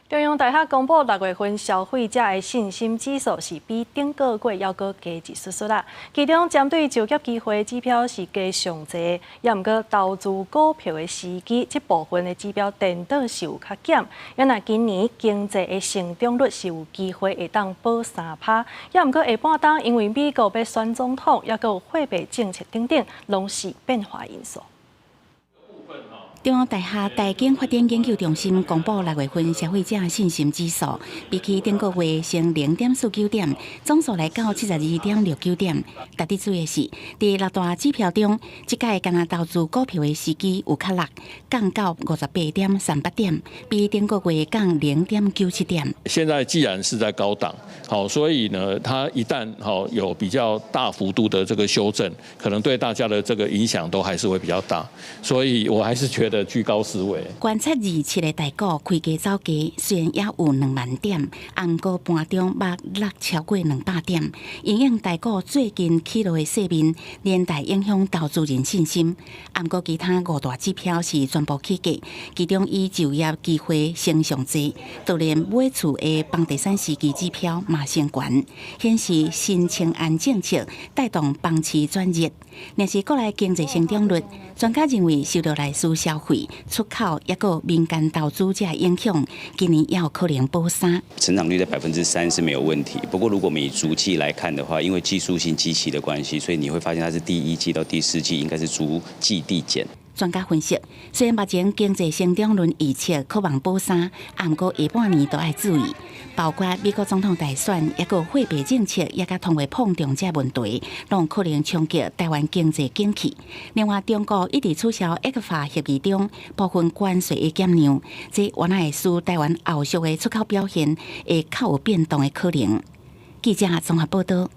中央大学公布6月份消费者的信心指数是比顶个月还阁加一丝丝啦。其中针对就业机会指标是加上侪，也毋过投资股票的时机这部分的指标颠倒是有较减。原来今年经济的成长率是有机会会当保3%，也毋过下半档因为美国要选总统，也阁有货币政策等等，拢是变化因素。 中央大学财经发展研究中心公布6月份消费者信心指数，比起顶个月升0.49点，总数来到72.69点。值得注意的是，伫6大指标中，即届干那投资股票的时机有较落，降到58.38点，比顶个月降0.97点。现在既然是在高档，好，所以呢，它一旦有比较大幅度的这个修正，可能对大家的这个影响都还是会比较大，所以我还是觉得居高思维。观察27个大股开价走价，虽然也有2万点，但过盘中落超过200点，因应大股最近起落的势面，连带影响投资人信心。不过其他5大指标是全部起价，其中以就业机会升上济，就连买厝的房地产时机指标嘛升悬，显示新青安政策带动房市转热。若是国内经济成长率，专家认为受到来自消费、出口也个民间投资者影响，今年也有可能保3%。成长率在3%是没有问题。不过如果我们以逐季来看的话，因为技术性基期的关系，所以你会发现它是第1季到第4季应该是逐季递减。 专家分析，虽然目前经济成长率预测可望保3%，不过下半年都要注意，包括美国总统大选，也个货币政策，也甲通货膨胀这问题，拢可能冲击台湾经济景气。另外，中国一直取消 ECFA 协议中部分关税的减让，这原来会使台湾后续的出口表现会较有变动的可能。记者综合报道。